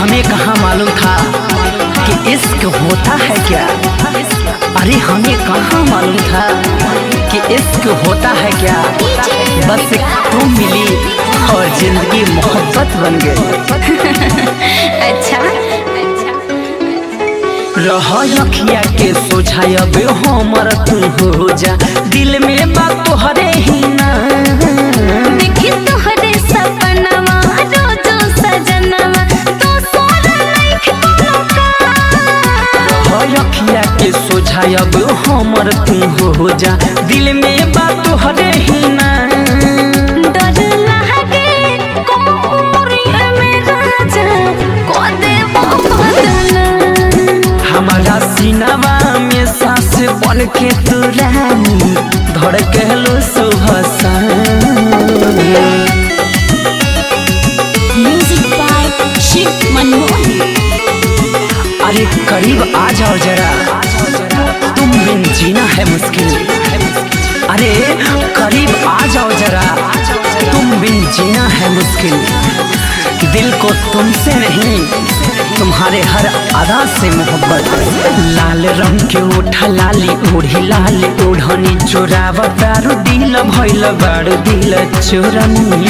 हमें कहाँ मालूम था कि इश्क होता है क्या। अरे हमें कहाँ मालूम था कि इश्क होता है क्या। बस तुम मिली और जिंदगी मोहब्बत बन गई। अच्छा रह अखिया के सोझायब हमर तू हो जा, दिल में बात तोहरे ही ना। देखी तोहरे सपनवा रोजो सजनवा तो सोना नहीं खिलौका। रह अखिया के सोझायब हमर तू हो जा, दिल में बात तोहरे ही ना। डर लागे कोमरिया में राजा को देबो बदला। हमारा सीनावा में सांस बन के तू रानी धड़कलो सुबह शाम। Music by Shiv Manmohan. अरे करीब आ जाओ जरा, तुम बिन जीना है मुश्किल। अरे करीब आ जाओ जरा, तुम बिन जीना है मुश्किल। दिल को तुमसे नहीं तुम्हारे हर अदा से मोहब्बत। लाल रंग के ओठ लाली ओढ़ी लाल ओढ़नी चोरावा तारू दिल भइल बारू दिल चोरनी।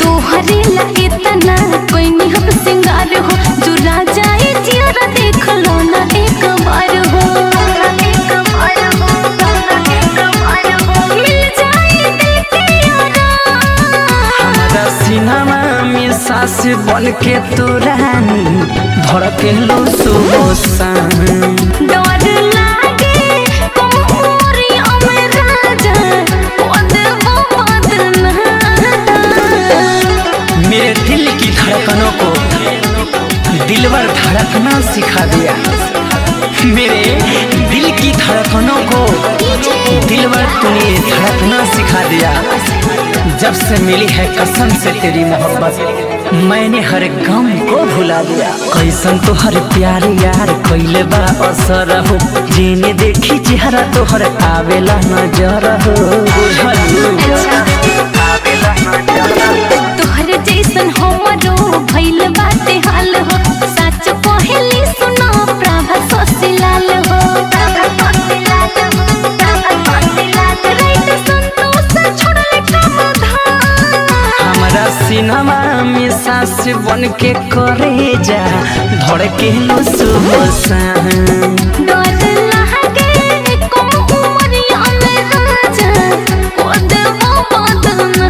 तोहरे ला इतना कोई निहब सिंगार हो, जो राजा जिया देख लो ना एक बार हो। मिल जाए दिल के यारा। हमारा सीनावा में सांस बन के तू रानी धड़कलो सुबह शाम। डर लागे कोमरिया में राजा को देबो बदला। मेरे दिल की धड़कनों को दिलवर धड़कना सिखा दिया। मेरे दिल की धड़कनों को दिलवर तूने धड़कना सिखा दिया। जब से मिली है कसम से तेरी मोहब्बत, मैंने हर गम को भुला दिया। कैसन तो हर प्यार यार कैले बा असर हो, जेने देखी चेहरा तो हर आवेला नजर हो। तोहर जैसन हमरो भइल बाटे हाल हो, सच पहली सुना प्रभा ससिलाल हो। राइट संतोष छोड़ले कामधाम। हमारा सिनेमा में सांस बन के करे जा धड़केलो सुबह शाम। डर लागे कोमरिया में राजा को देबो बदला।